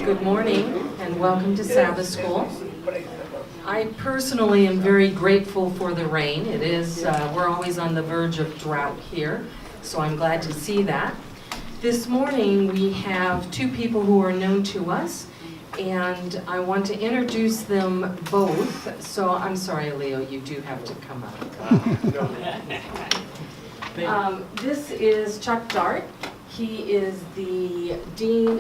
Good morning and welcome to Sabbath School. I personally am very grateful for the rain. It is, we're always on the verge of drought here, so I'm glad to see that. This morning we have two people who are known to us, and I want to introduce them both. So I'm sorry, Leo, you do have to come up. This is Chuck Dart. He is the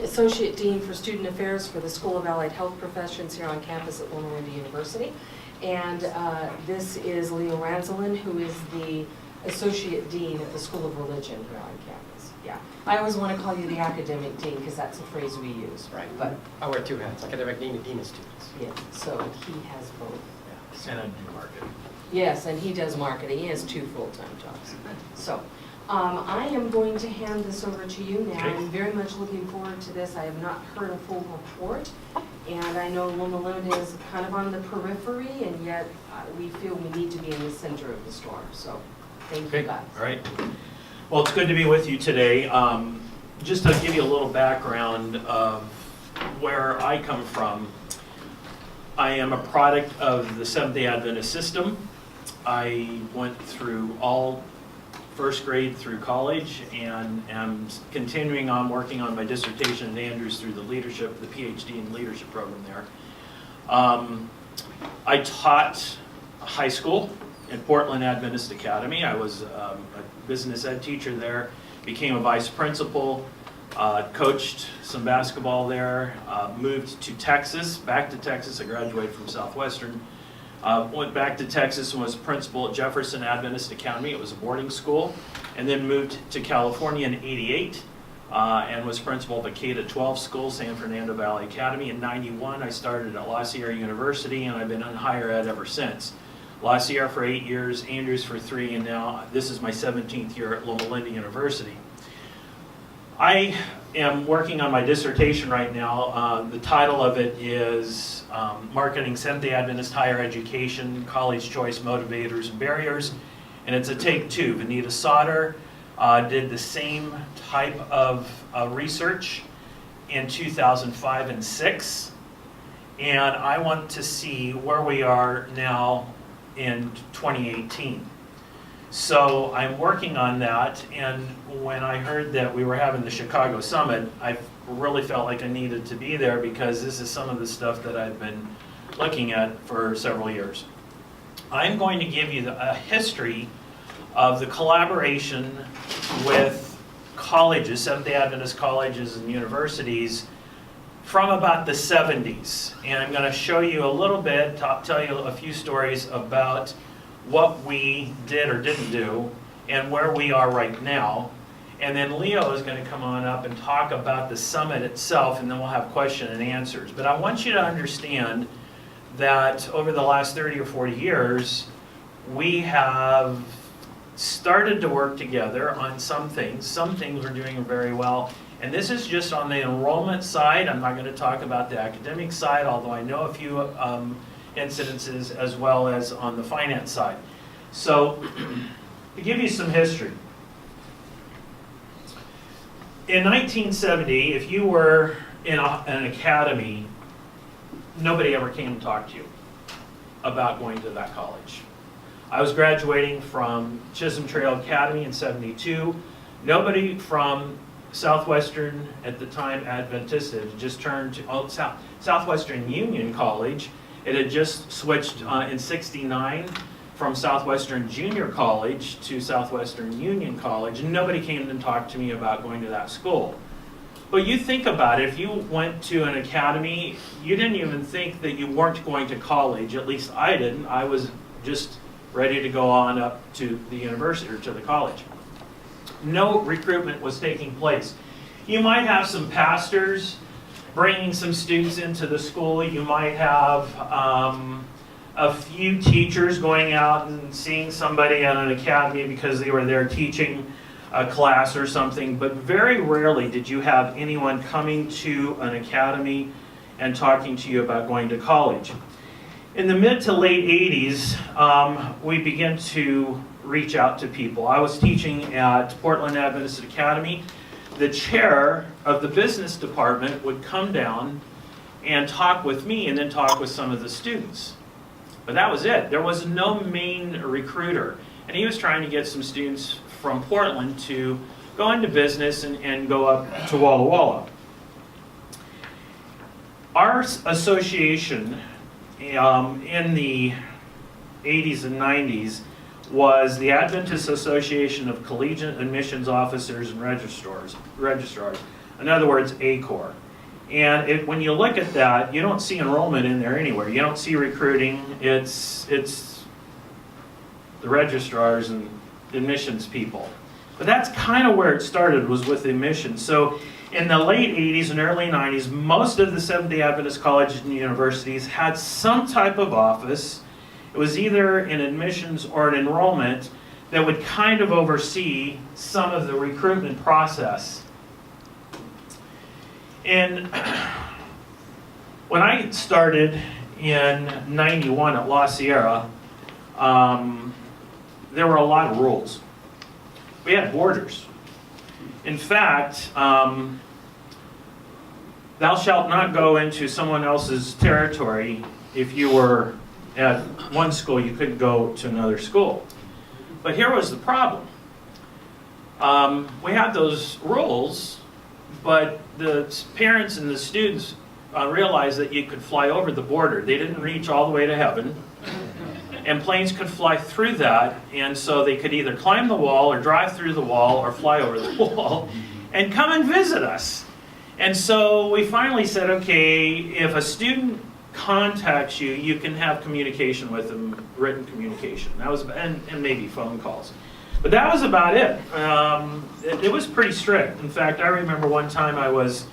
Associate Dean for Student Affairs for the School of Allied Health Professions here on campus at Loma University. And this is Leo Ranzolin, who is the Associate Dean at the School of Religion here on campus. Yeah, I always want to call you the academic dean because that's a phrase we use. Right. But I wear two hats, academic dean and dean of students. yeah, so he has both. Yeah. And I do marketing. Yes, and he does marketing. He has two full-time jobs. So I am going to hand this over to you now. Okay. I'm very much looking forward to this. I have not heard a full report, and I know Loma is kind of on the periphery, and yet we feel we need to be in the center of the storm. So thank you guys. All right. Well, it's good to be with you today. Just to give you a little background of where I come from, I am a product of the Seventh-day Adventist system. I went through all first grade through college and am continuing on working on my dissertation at Andrews through the leadership, the PhD in leadership program there. I taught high school in Portland Adventist Academy. I was a business ed teacher there, became a vice principal, coached some basketball there, moved to Texas, back to Texas. I graduated from Southwestern. Went back to Texas and was principal at Jefferson Adventist Academy. It was a boarding school. And then moved to California in '88 and was principal of a K-12 school, San Fernando Valley Academy. In '91, I started at La Sierra University, and I've been in higher ed ever since. La Sierra for 8 years, Andrews for 3, and now this is my 17th year at Loma University. I am working on my dissertation right now. The title of it is Marketing Seventh-day Adventist Higher Education, College Choice Motivators and Barriers, and it's a take two. Vanita Sauter did the same type of research in 2005 and 6, and I want to see where we are now in 2018. So I'm working on that, and when I heard that we were having the Chicago Summit, I really felt like I needed to be there because this is some of the stuff that I've been looking at for several years. I'm going to give you a history of the collaboration with colleges, Seventh-day Adventist colleges and universities from about the 70s. And I'm going to show you a little bit, tell you a few stories about what we did or didn't do and where we are right now. And then Leo is going to come on up and talk about the summit itself, and then we'll have question and answers. But I want you to understand that over the last 30 or 40 years, we have started to work together on some things. Some things we're doing very well. And this is just on the enrollment side. I'm not going to talk about the academic side, although I know a few incidences as well as on the finance side. So to give you some history. In 1970, if you were in an academy, nobody ever came to talk to you about going to that college. I was graduating from Chisholm Trail Academy in '72. Nobody from Southwestern, at the time Adventist, had just turned to Southwestern Union College. It had just switched in '69 from Southwestern Junior College to Southwestern Union College, and nobody came and talked to me about going to that school. But you think about it, if you went to an academy, you didn't even think that you weren't going to college. At least I didn't. I was just ready to go on up to the university or to the college. No recruitment was taking place. You might have some pastors bringing some students into the school. You might have a few teachers going out and seeing somebody at an academy because they were there teaching a class or something, but very rarely did you have anyone coming to an academy and talking to you about going to college. In the mid to late 80s, we began to reach out to people. I was teaching at Portland Adventist Academy. the chair of the business department would come down and talk with me and then talk with some of the students. But that was it. There was no main recruiter. And he was trying to get some students from Portland to go into business and go up to Walla Walla. Our association in the 80s and 90s was the Adventist Association of Collegiate Admissions Officers and Registrars. In other words, ACOR. And when you look at that, you don't see enrollment in there anywhere. You don't see recruiting. It's the registrars and admissions people. But that's kind of where it started, was with admissions. So in the late 80s and early 90s, most of the Seventh-day Adventist colleges and universities had some type of office. It was either an admissions or an enrollment that would kind of oversee some of the recruitment process. And when I started in 91 at La Sierra, there were a lot of rules. We had borders. In fact, thou shalt not go into someone else's territory. If you were at one school, you couldn't go to another school. But here was the problem. We had those rules, but the parents and the students realized that you could fly over the border. They didn't reach all the way to heaven. And planes could fly through that, and so they could either climb the wall or drive through the wall or fly over the wall and come and visit us. And so we finally said, okay, if a student contacts you, you can have communication with them, written communication. That was, and maybe phone calls. But that was about it. It was pretty strict. In fact, I remember one time I was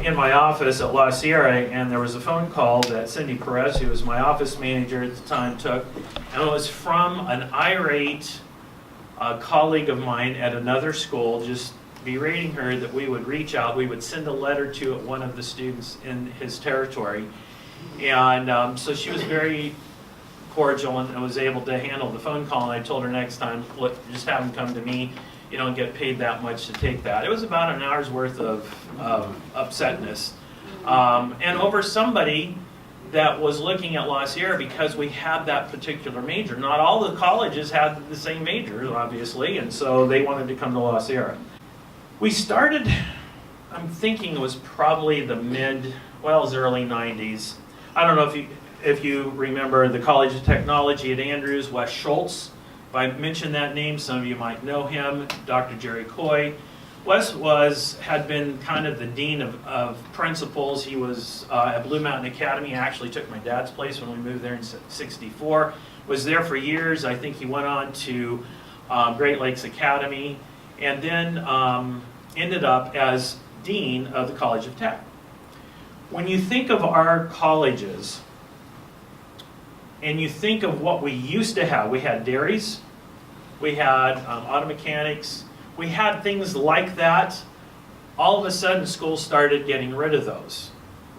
in my office at La Sierra, and there was a phone call that Cindy Perez, who was my office manager at the time, took, and it was from an irate colleague of mine at another school, just berating her that we would reach out, we would send a letter to one of the students in his territory, and so she was very cordial and was able to handle the phone call, and I told her next time, look, just have them come to me. You don't get paid that much to take that. It was about an hour's worth of upsetness. And over somebody that was looking at La Sierra because we had that particular major. Not all the colleges had the same major, obviously, and so they wanted to come to La Sierra. We started, I'm thinking it was probably the it was early 90s. I don't know if you remember the College of Technology at Andrews, Wes Schultz. If I mention that name, some of you might know him, Dr. Jerry Coy. Wes had been kind of the dean of principals. He was at Blue Mountain Academy. He actually took my dad's place when we moved there in '64. Was there for years. I think he went on to Great Lakes Academy, and then ended up as dean of the College of Tech. When you think of our colleges, and you think of what we used to have, we had dairies, we had auto mechanics, we had things like that. All of a sudden, schools started getting rid of those.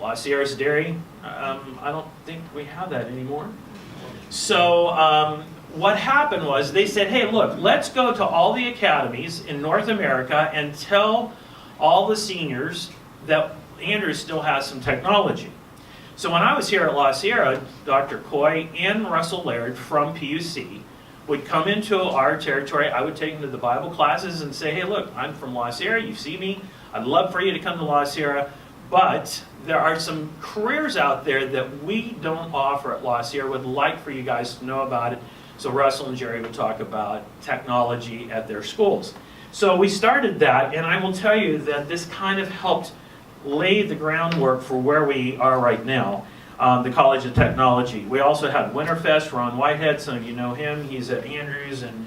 La Sierra's dairy, I don't think we have that anymore. So what happened was they said, hey, look, let's go to all the academies in North America and tell all the seniors that Andrews still has some technology. So when I was here at La Sierra, Dr. Coy and Russell Laird from PUC would come into our territory. I would take them to the Bible classes and say, hey, look, I'm from La Sierra. You see me. I'd love for you to come to La Sierra. But there are some careers out there that we don't offer at La Sierra. Would like for you guys to know about it. So Russell and Jerry would talk about technology at their schools. So we started that, and I will tell you that this kind of helped lay the groundwork for where we are right now, the College of Technology. We also had Winterfest. Ron Whitehead, some of you know him. He's at Andrews and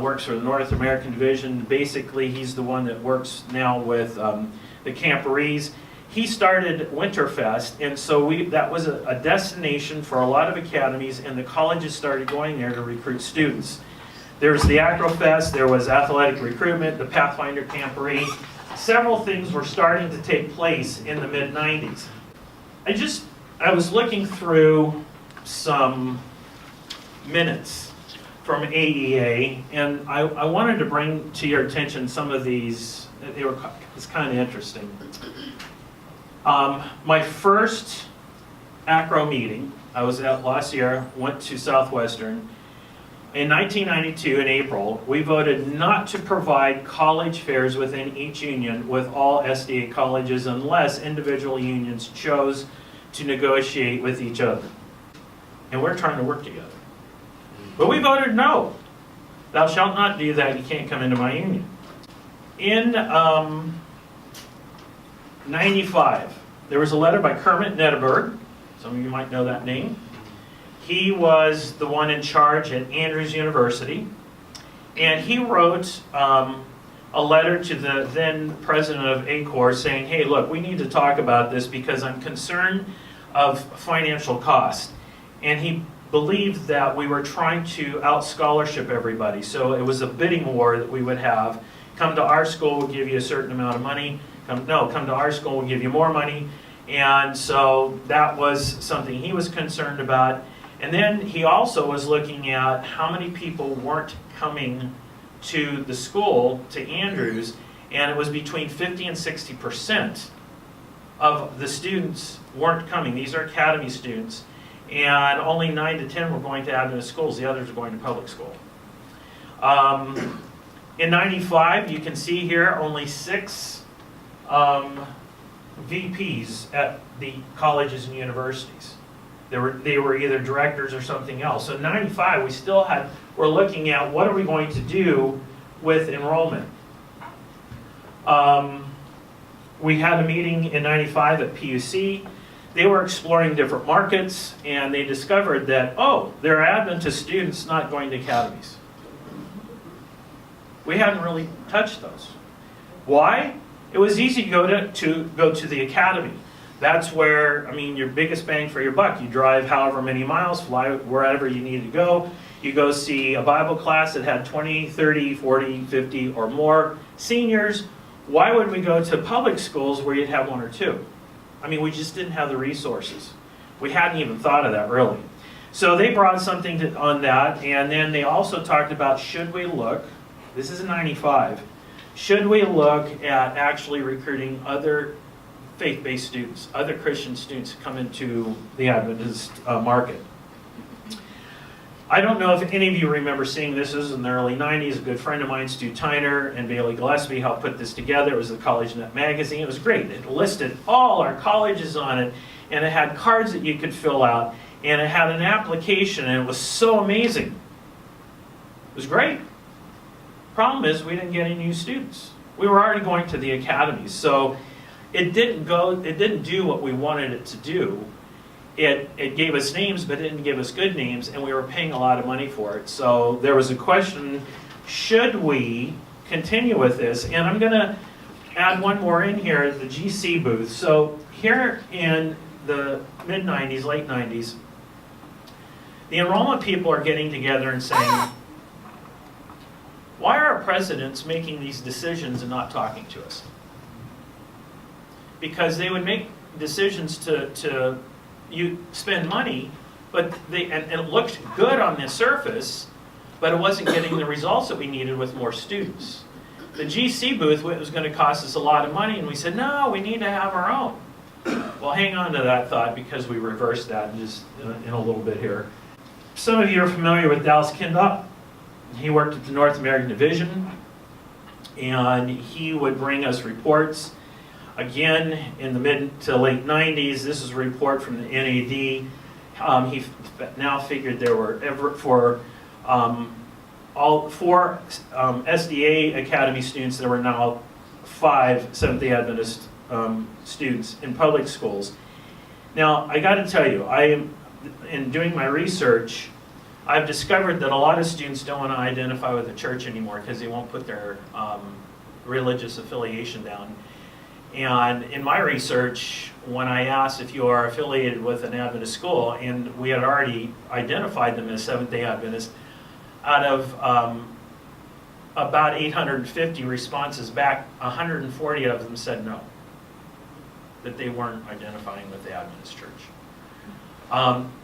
works for the North American Division. Basically, he's the one that works now with the camporees. He started Winterfest, and so that was a destination for a lot of academies, and the colleges started going there to recruit students. There was the Acrofest, there was athletic recruitment, the Pathfinder Camporee. Several things were starting to take place in the mid-90s. I was looking through some minutes from AEA, and I wanted to bring to your attention some of these. It's kind of interesting. My first ACRO meeting, I was at last year, went to Southwestern. In 1992, in April, we voted not to provide college fairs within each union with all SDA colleges unless individual unions chose to negotiate with each other. And we're trying to work together. But we voted no. Thou shalt not do that. You can't come into my union. In 95, there was a letter by Kermit Nedeberg. Some of you might know that name. He was the one in charge at Andrews University. And he wrote a letter to the then president of ACOR saying, hey, look, we need to talk about this because I'm concerned of financial cost. And he believed that we were trying to out-scholarship everybody. So it was a bidding war that we would have. Come to our school, we'll give you a certain amount of money. Come to our school, we'll give you more money. And so that was something he was concerned about. And then he also was looking at how many people weren't coming to the school, to Andrews, and it was between 50 and 60% of the students weren't coming. These are academy students. And only 9 to 10 were going to Adventist schools. The others were going to public school. In 95, you can see here only 6 VPs at the colleges and universities. They were either directors or something else. So in 95, we're looking at what are we going to do with enrollment. We had a meeting in 95 at PUC. They were exploring different markets, and they discovered that, oh, there are Adventist students not going to academies. We hadn't really touched those. Why? It was easy to go to the academy. That's where, your biggest bang for your buck. You drive however many miles, fly wherever you need to go. You go see a Bible class that had 20, 30, 40, 50 or more seniors. Why would we go to public schools where you'd have 1 or 2? We just didn't have the resources. We hadn't even thought of that, really. So they brought something on that, and then they also talked about, should we look, this is in 95, should we look at actually recruiting other faith-based students, other Christian students to come into the Adventist market. I don't know if any of you remember seeing this. This was in the early 90s. A good friend of mine, Stu Tyner, and Bailey Gillespie helped put this together. It was the College Net magazine. It was great. It listed all our colleges on it, and it had cards that you could fill out, and it had an application, and it was so amazing. It was great. Problem is, we didn't get any new students. We were already going to the academies, so it didn't do what we wanted it to do. It gave us names, but it didn't give us good names, and we were paying a lot of money for it. So there was a question, should we continue with this? And I'm going to add one more in here, the GC booth. So here in the mid-90s, late 90s, the enrollment people are getting together and saying, why are our presidents making these decisions and not talking to us? Because they would make decisions to you spend money, but and it looked good on the surface, but it wasn't getting the results that we needed with more students. The GC booth was going to cost us a lot of money, and we said, no, we need to have our own. Well, hang on to that thought because we reversed that in a little bit here. Some of you are familiar with Dallas Kindop. He worked at the North American Division, and he would bring us reports. Again, in the mid to late 90s, this is a report from the NAD. He now figured there were, for all 4 SDA Academy students, there were now 5 Seventh-day Adventist students in public schools. Now, I got to tell you, in doing my research, I've discovered that a lot of students don't want to identify with the church anymore because they won't put their religious affiliation down. And in my research, when I asked if you are affiliated with an Adventist school, and we had already identified them as Seventh-day Adventist, out of about 850 responses back, 140 of them said no, that they weren't identifying with the Adventist church.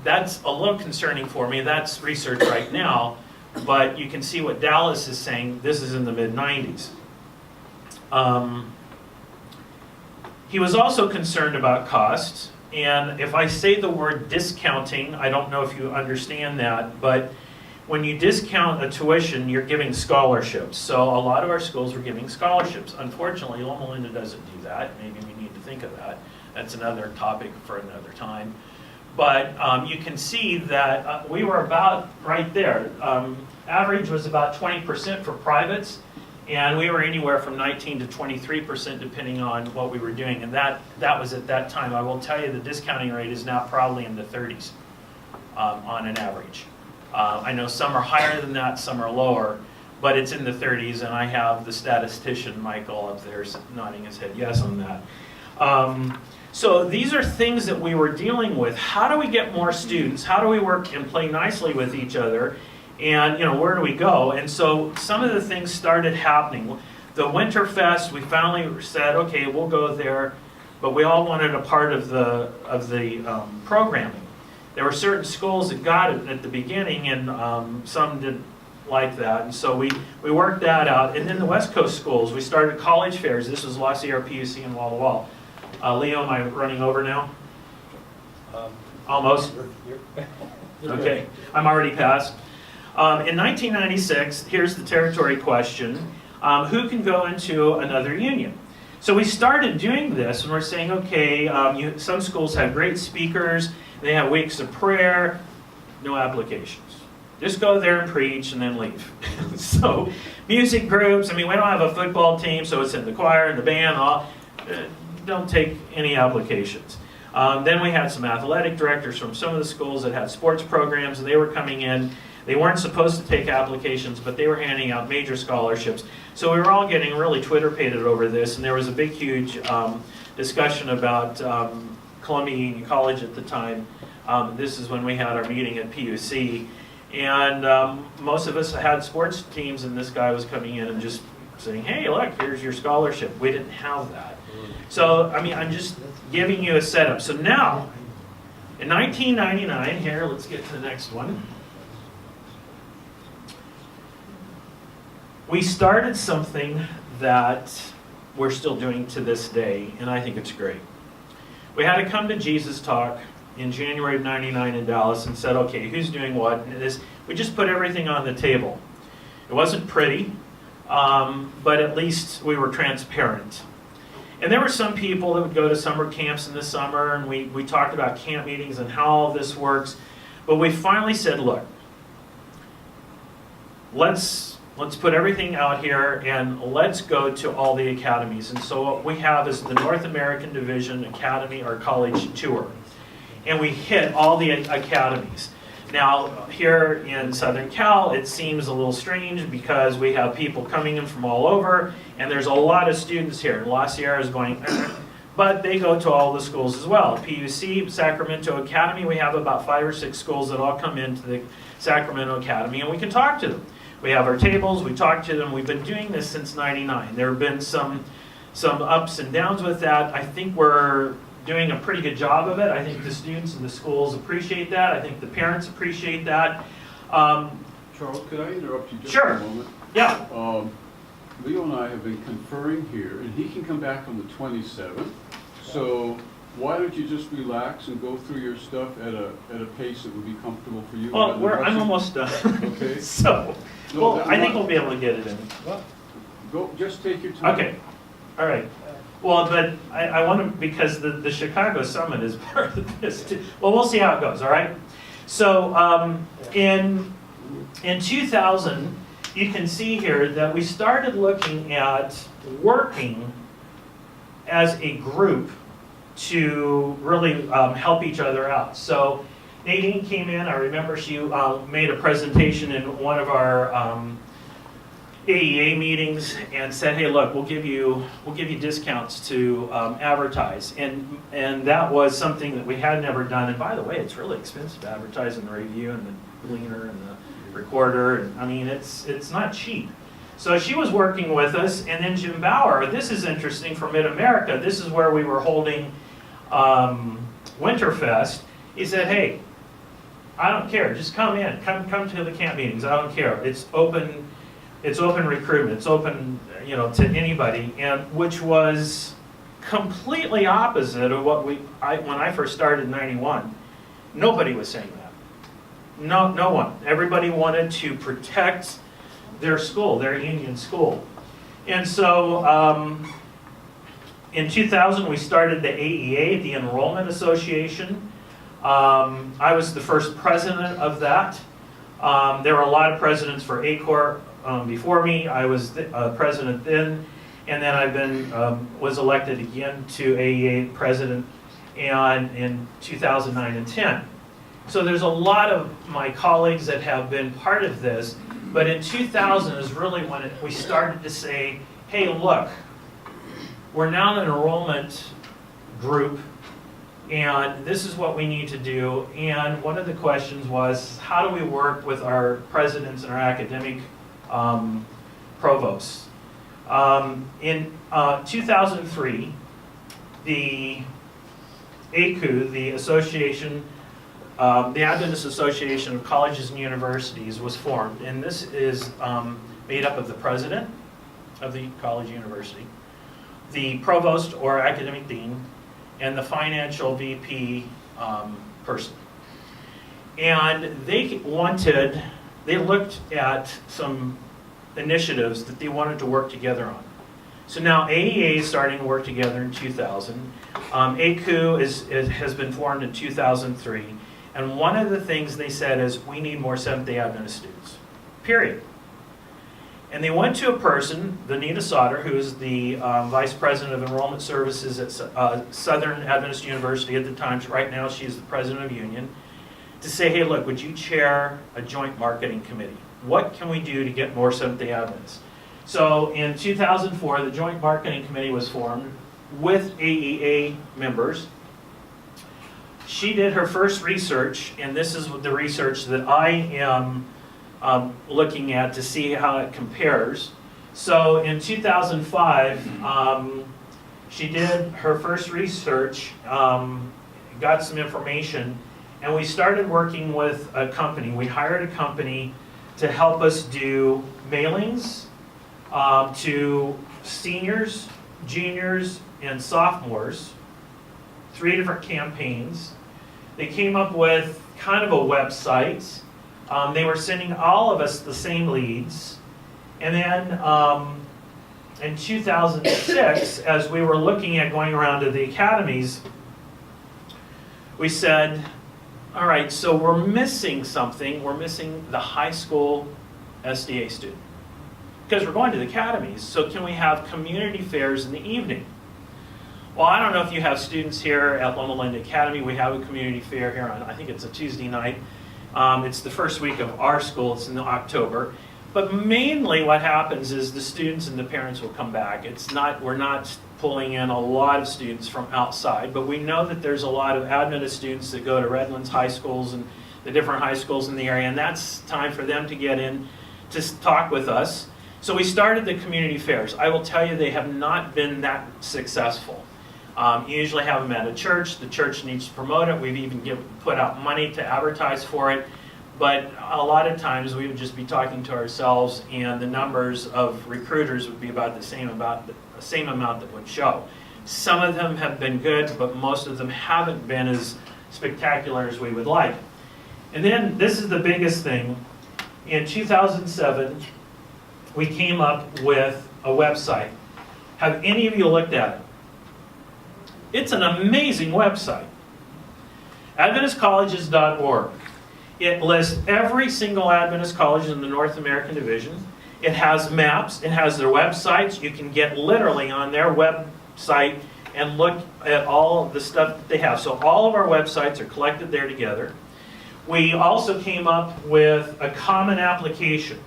That's a little concerning for me. That's research right now. but you can see what Dallas is saying. This is in the mid-90s. He was also concerned about costs, and if I say the word discounting, I don't know if you understand that, but when you discount a tuition, you're giving scholarships. So a lot of our schools were giving scholarships. Unfortunately, Loma doesn't do that. Maybe we need to think of that. That's another topic for another time. But you can see that we were about right there. Average was about 20% for privates, and we were anywhere from 19 to 23% depending on what we were doing. And that was at that time. I will tell you the discounting rate is now probably in the 30s on an average. I know some are higher than that, some are lower, but it's in the 30s, and I have the statistician, Michael, up there nodding his head yes on that. So these are things that we were dealing with. How do we get more students? How do we work and play nicely with each other? And where do we go? And so some of the things started happening. The Winter Fest, we finally said, okay, we'll go there, but we all wanted a part of the programming. There were certain schools that got it at the beginning, and some didn't like that, and so we worked that out. And then the West Coast schools, we started college fairs. This was La Sierra, PUC, and Wall to Wall. Leo, am I running over now? Almost? Okay, I'm already past. In 1996, here's the territory question. Who can go into another union? So we started doing this, and we're saying, okay, some schools have great speakers, they have weeks of prayer, no applications. Just go there and preach and then leave. So music groups, we don't have a football team, so it's in the choir and the band, don't take any applications. Then we had some athletic directors from some of the schools that had sports programs, and they were coming in. They weren't supposed to take applications, but they were handing out major scholarships. So we were all getting really Twitter-pated over this, and there was a big, huge discussion about Columbia Union College at the time. This is when we had our meeting at PUC, and most of us had sports teams, and this guy was coming in and just saying, hey, look, here's your scholarship. We didn't have that. So, I'm just giving you a setup. So now, in 1999, here, let's get to the next one. We started something that we're still doing to this day, and I think it's great. We had a Come to Jesus talk in January of 99 in Dallas and said, okay, who's doing what? And we just put everything on the table. It wasn't pretty, but at least we were transparent. And there were some people that would go to summer camps in the summer, and we talked about camp meetings and how all this works. But we finally said, look, let's put everything out here and let's go to all the academies. And so what we have is the North American Division Academy or College Tour. And we hit all the academies. Now, here in Southern Cal, it seems a little strange because we have people coming in from all over, and there's a lot of students here. And La Sierra is going, but they go to all the schools as well. PUC, Sacramento Academy, we have about 5 or 6 schools that all come into the Sacramento Academy, and we can talk to them. We have our tables, we talk to them. We've been doing this since '99. There have been some ups and downs with that. I think we're doing a pretty good job of it. I think the students and the schools appreciate that. I think the parents appreciate that. Charles, could I interrupt you just Sure. for a moment? Yeah. Leo and I have been conferring here, and he can come back on the 27th. So why don't you just relax and go through your stuff at a pace that would be comfortable for you? Well, I'm almost done. Okay. So, No, I think we'll be able to get it in. Go, just take your time. Okay. All right. Well, but I want to, because the Chicago Summit is part of this too. Well, we'll see how it goes, all right? So in 2000, you can see here that we started looking at working as a group to really help each other out. So Nadine came in, I remember she made a presentation in one of our AEA meetings and said, hey, look, we'll give you discounts to advertise. And that was something that we had never done. And by the way, it's really expensive to advertise in the Review and the Gleaner and the Recorder. And, it's not cheap. So she was working with us. And then Jim Bauer, this is interesting for Mid-America. This is where we were holding Winterfest. He said, hey, I don't care, just come in, come to the camp meetings, I don't care. It's open recruitment, it's open, to anybody, and which was completely opposite of what when I first started in 91. Nobody was saying that. No one. Everybody wanted to protect their school, their union school. And so in 2000, we started the AEA, the Enrollment Association. I was the first president of that. There were a lot of presidents for ACOR before me. I was president then, and then I've been was elected again to AEA president and in 2009 and 10. So there's a lot of my colleagues that have been part of this, but in 2000 is really when we started to say, hey, look, we're now an enrollment group, and this is what we need to do. And one of the questions was, how do we work with our presidents and our academic provosts? In 2003, the ACU, the Association, the Adventist Association of Colleges and Universities, was formed, and this is made up of the president of the college university, the provost or academic dean, and the financial VP person. And they looked at some initiatives that they wanted to work together on. So now AEA is starting to work together in 2000. ACU has been formed in 2003. And one of the things they said is, we need more Seventh-day Adventist students, period. And they went to a person, Vanita Sauter, who is the Vice President of Enrollment Services at Southern Adventist University at the time. Right now she's the President of Union, to say, hey, look, would you chair a joint marketing committee? What can we do to get more Seventh-day Adventists? So in 2004, the joint marketing committee was formed with AEA members. She did her first research, and this is the research that I am looking at to see how it compares. So in 2005, she did her first research, got some information, and we started working with a company. We hired a company to help us do mailings to seniors, juniors, and sophomores, 3 different campaigns. They came up with kind of a website. They were sending all of us the same leads. And then in 2006, as we were looking at going around to the academies, we said, all right, so we're missing something. We're missing the high school SDA student, because we're going to the academies. So can we have community fairs in the evening? Well, I don't know if you have students here at Loma Linda Academy. We have a community fair here on, I think it's a Tuesday night. It's the first week of our school. It's in October. But mainly what happens is the students and the parents will come back. We're not pulling in a lot of students from outside, but we know that there's a lot of Adventist students that go to Redlands high schools and the different high schools in the area, and that's time for them to get in to talk with us. So we started the community fairs. I will tell you, they have not been that successful. You usually have them at a church. The church needs to promote it. We've even put out money to advertise for it. But a lot of times we would just be talking to ourselves, and the numbers of recruiters would be about the same amount that would show. Some of them have been good, but most of them haven't been as spectacular as we would like. And then this is the biggest thing. In 2007, we came up with a website. Have any of you looked at it? It's an amazing website. AdventistColleges.org. It lists every single Adventist college in the North American Division. It has maps. It has their websites. You can get literally on their website and look at all the stuff that they have. So all of our websites are collected there together. We also came up with a common application.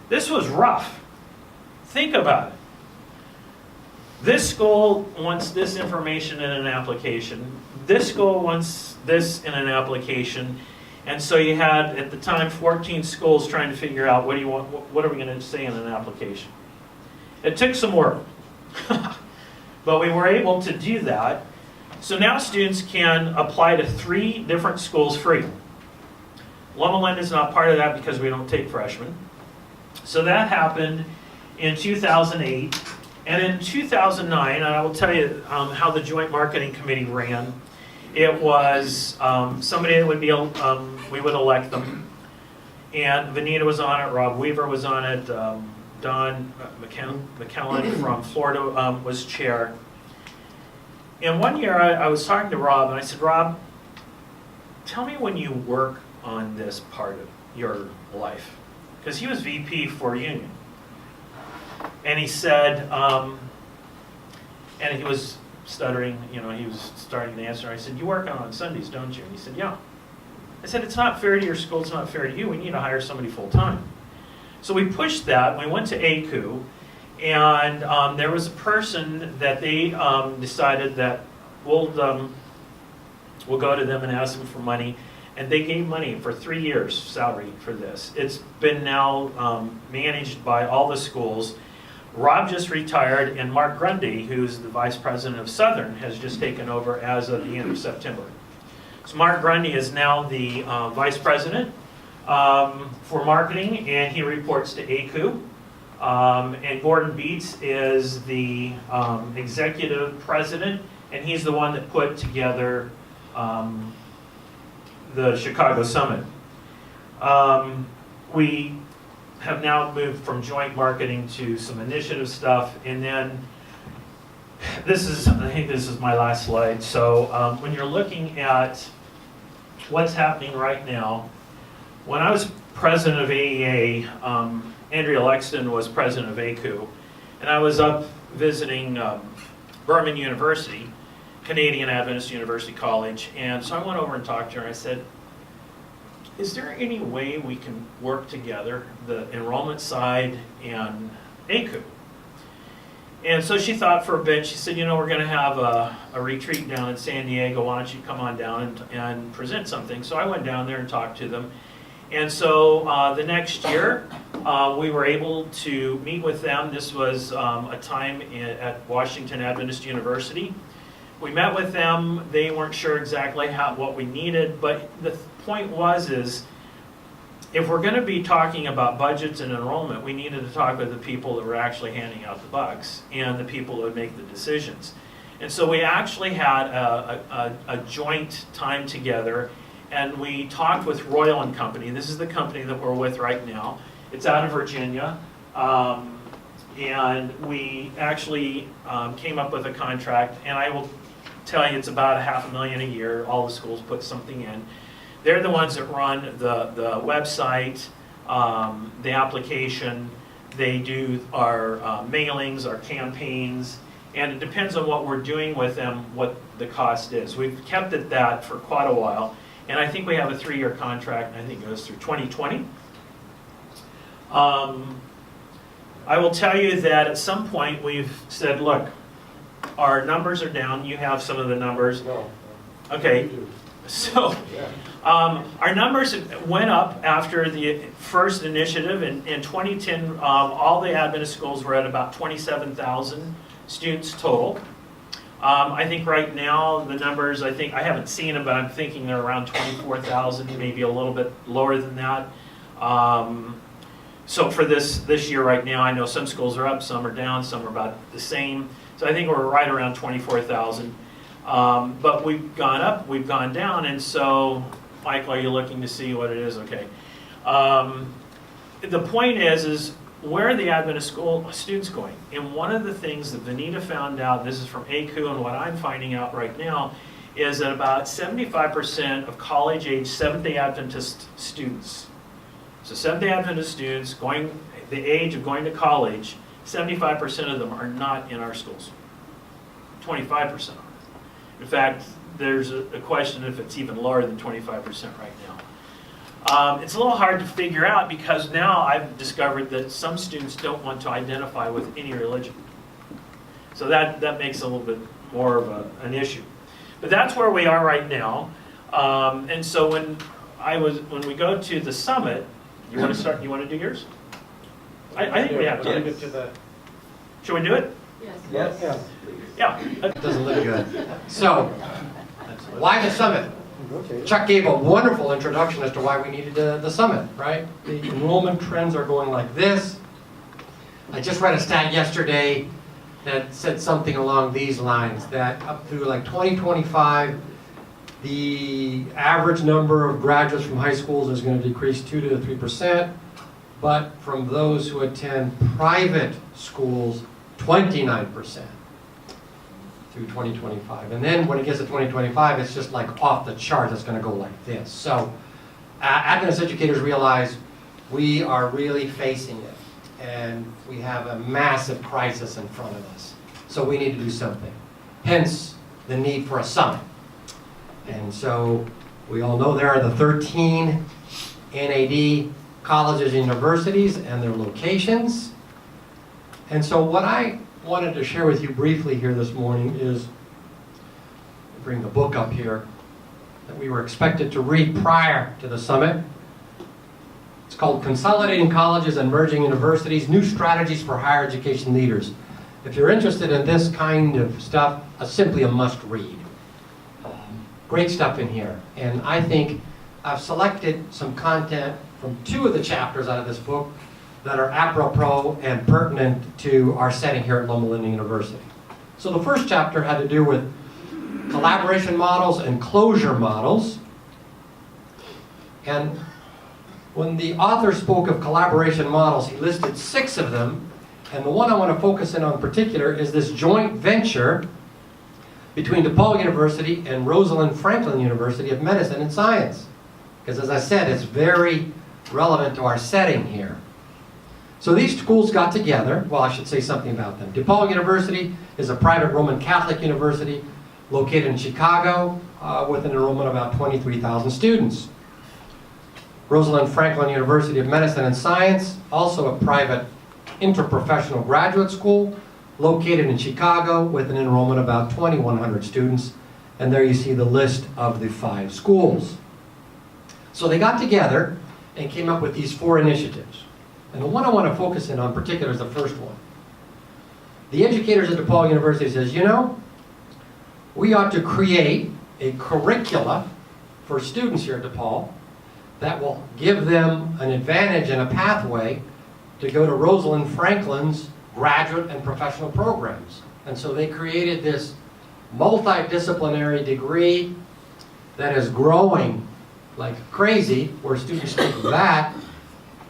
This was rough. Think about it. This school wants this information in an application. This school wants this in an application. And so you had, at the time, 14 schools trying to figure out what are we going to say in an application. It took some work. But we were able to do that. So now students can apply to 3 different schools free. Loma is not part of that because we don't take freshmen. So that happened in 2008. And in 2009, and I will tell you how the Joint Marketing Committee ran. It was somebody that would be, we would elect them. And Vanita was on it, Rob Weaver was on it, Don McKellen from Florida was chair. And one year I was talking to Rob and I said, Rob, tell me when you work on this part of your life. Because he was VP for Union. And he said, and he was stuttering, he was starting to answer. I said, you work on Sundays, don't you? And he said, yeah. I said, it's not fair to your school, it's not fair to you. We need to hire somebody full-time. So we pushed that. We went to ACU, and there was a person that they decided that we'll go to them and ask them for money. And they gave money for 3 years salary for this. It's been now managed by all the schools. Rob just retired, and Mark Grundy, who's the vice president of Southern, has just taken over as of the end of September. So Mark Grundy is now the vice president for marketing, and he reports to ACU. And Gordon Beats is the executive president, and he's the one that put together the Chicago Summit. We have now moved from joint marketing to some initiative stuff, and then I think this is my last slide. So when you're looking at what's happening right now, when I was president of AEA, Andrea Lexton was president of ACU, and I was up visiting Berman University, Canadian Adventist University College, and so I went over and talked to her. I said, is there any way we can work together, the enrollment side and ACU? And so she thought for a bit. She said, we're going to have a retreat down in San Diego. Why don't you come on down and present something? So I went down there and talked to them. And so the next year, we were able to meet with them. This was a time at Washington Adventist University. We met with them. They weren't sure exactly what we needed, but the point is if we're going to be talking about budgets and enrollment, we needed to talk with the people that were actually handing out the bucks and the people that would make the decisions. And so we actually had a joint time together, and we talked with Royal and Company. This is the company that we're with right now. It's out of Virginia. And we actually came up with a contract, and I will tell you it's about $500,000 a year. All the schools put something in. They're the ones that run the website, the application. They do our mailings, our campaigns, and it depends on what we're doing with them, what the cost is. We've kept it that for quite a while, and I think we have a 3-year contract, and I think it goes through 2020. I will tell you that at some point we've said, look, our numbers are down. You have some of the numbers. No. Okay. So our numbers went up after the first initiative. In 2010, all the Adventist schools were at about 27,000 students total. I think right now the numbers, I haven't seen them, but I'm thinking they're around 24,000, maybe a little bit lower than that. So for this year right now, I know some schools are up, some are down, some are about the same. So I think we're right around 24,000. But we've gone up, we've gone down, and so, Michael, are you looking to see what it is? Okay. The point is where are the Adventist school students going? And one of the things that Vanita found out, this is from ACU, and what I'm finding out right now, is that about 75% of college-age Seventh-day Adventist students, so Seventh-day Adventist students going the age of going to college, 75% of them are not in our schools. 25% are. In fact, there's a question if it's even lower than 25% right now. It's a little hard to figure out because now I've discovered that some students don't want to identify with any religion. So that makes a little bit more of an issue. But that's where we are right now. And so when we go to the summit, you want to start? You want to do yours? I think we have time. Should we do it? Yes. Yes. Yeah. It doesn't look good. So, why the summit? Chuck gave a wonderful introduction as to why we needed the summit, right? The enrollment trends are going like this. I just read a stat yesterday that said something along these lines, that up through like 2025, the average number of graduates from high schools is going to decrease 2 to 3%, but from those who attend private schools, 29% through 2025. And then when it gets to 2025, it's just like off the charts. It's going to go like this. So Adventist educators realize we are really facing it, and we have a massive crisis in front of us. So we need to do something. Hence the need for a summit. And so we all know there are the 13 NAD colleges and universities and their locations. And so what I wanted to share with you briefly here this morning is, bring the book up here, that we were expected to read prior to the summit. It's called Consolidating Colleges and Merging Universities, New Strategies for Higher Education Leaders. If you're interested in this kind of stuff, simply a must read. Great stuff in here. And I think I've selected some content from 2 of the chapters out of this book that are apropos and pertinent to our setting here at Loma University. So the first chapter had to do with collaboration models and closure models. And when the author spoke of collaboration models, he listed 6 of them. And the one I want to focus in on particular is this joint venture between DePaul University and Ranzolin Franklin University of Medicine and Science. Because as I said, it's very relevant to our setting here. So these schools got together. Well, I should say something about them. DePaul University is a private Roman Catholic university located in Chicago with an enrollment of about 23,000 students. Ranzolin Franklin University of Medicine and Science, also a private interprofessional graduate school located in Chicago with an enrollment of about 2,100 students. And there you see the list of the 5 schools. So they got together and came up with these 4 initiatives. And the one I want to focus in on particular is the first one. The educators at DePaul University says, you know, we ought to create a curricula for students here at DePaul that will give them an advantage and a pathway to go to Ranzolin Franklin's graduate and professional programs. And so they created this multidisciplinary degree that is growing like crazy, where students take that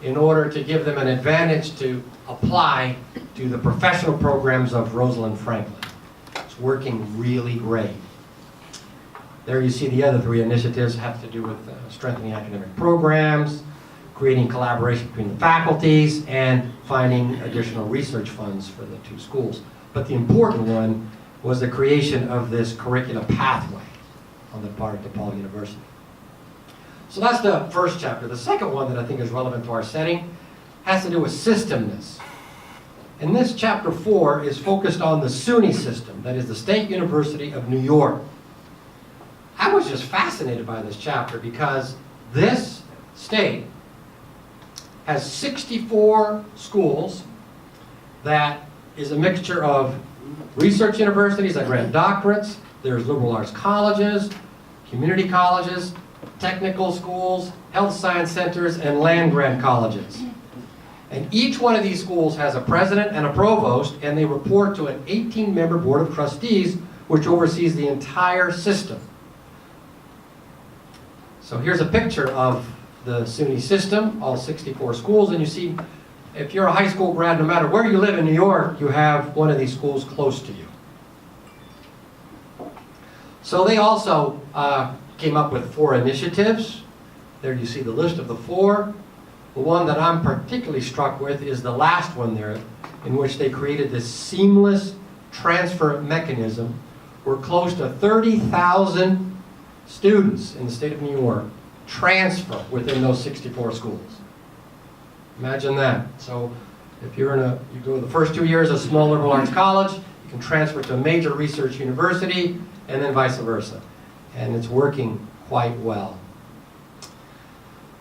in order to give them an advantage to apply to the professional programs of Ranzolin Franklin. It's working really great. There you see the other 3 initiatives have to do with strengthening academic programs, creating collaboration between the faculties, and finding additional research funds for the 2 schools. But the important one was the creation of this curriculum pathway on the part of DePaul University. So that's the first chapter. The second one that I think is relevant to our setting has to do with systemness. And this chapter 4 is focused on the SUNY system, that is the State University of New York. I was just fascinated by this chapter because this state has 64 schools that is a mixture of research universities that grant doctorates, there's liberal arts colleges, community colleges, technical schools, health science centers, and land-grant colleges. And each one of these schools has a president and a provost, and they report to an 18-member board of trustees, which oversees the entire system. So here's a picture of the SUNY system, all 64 schools, and you see, if you're a high school grad, no matter where you live in New York, you have one of these schools close to you. So they also came up with 4 initiatives. There you see the list of the 4. The one that I'm particularly struck with is the last one there, in which they created this seamless transfer mechanism where close to 30,000 students in the state of New York transfer within those 64 schools. Imagine that. So if you're you go the first 2 years of small liberal arts college, you can transfer to a major research university, and then vice versa. And it's working quite well.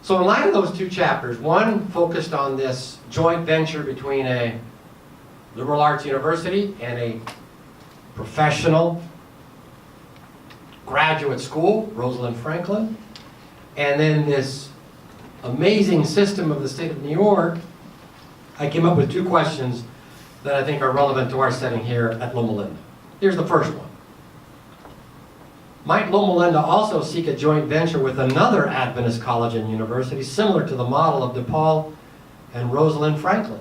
So in light of those 2 chapters, one focused on this joint venture between a liberal arts university and a professional graduate school, Rosalind Franklin, and then this amazing system of the state of New York, I came up with 2 questions that I think are relevant to our setting here at Loma Linda. Here's the first one. Might Loma Linda also seek a joint venture with another Adventist college and university similar to the model of DePaul and Rosalind Franklin?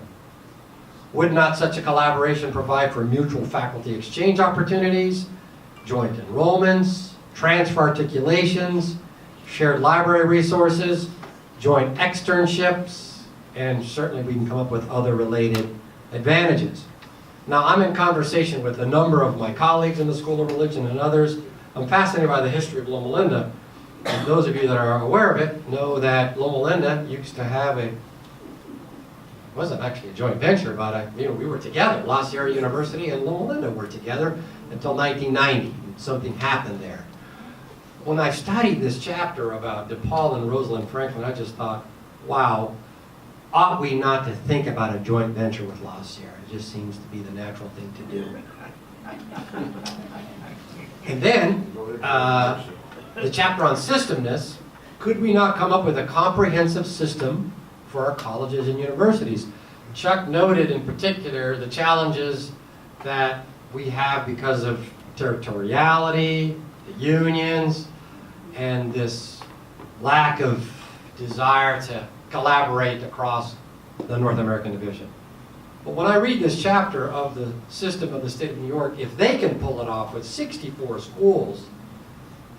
Would not such a collaboration provide for mutual faculty exchange opportunities, joint enrollments, transfer articulations, shared library resources, joint externships, and certainly we can come up with other related advantages. Now, I'm in conversation with a number of my colleagues in the School of Religion and others. I'm fascinated by the history of Loma Linda. And those of you that are aware of it know that Loma Linda used to have it wasn't actually a joint venture, but we were together. La Sierra University and Loma Linda were together until 1990. Something happened there. When I studied this chapter about DePaul and Rosalind Franklin, I just thought, wow, ought we not to think about a joint venture with La Sierra? It just seems to be the natural thing to do. And then, the chapter on systemness, could we not come up with a comprehensive system for our colleges and universities? Chuck noted in particular the challenges that we have because of territoriality, the unions, and this lack of desire to collaborate across the North American division. But when I read this chapter of the system of the state of New York, if they can pull it off with 64 schools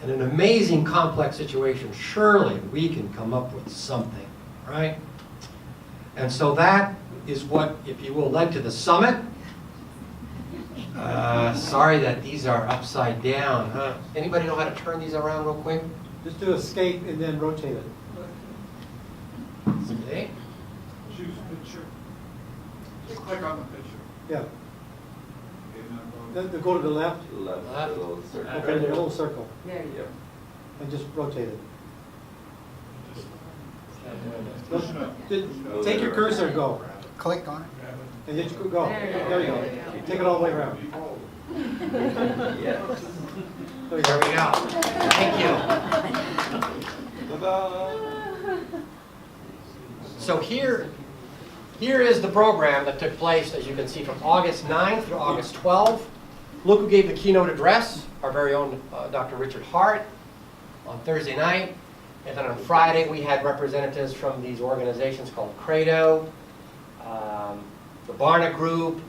and an amazing complex situation, surely we can come up with something, right? And so that is what, if you will, led to the summit. Sorry that these are upside down, huh? Anybody know how to turn these around real quick? Just do escape and then rotate it. Okay. Choose picture. Just click on the picture. Yeah. Okay, now Then go to the left. Left. Okay, the little circle. There you go. And just rotate it. Push it up. Just take your cursor and go. Click on it. And then you go. There you go. There you go. Take it all the way around. Yes. There you There go. we go. Thank you. Ta-da! So here is the program that took place, as you can see, from August 9th through August 12th. Look who gave the keynote address, our very own Dr. Richard Hart, on Thursday night. And then on Friday, we had representatives from these organizations called Credo, the Barna Group,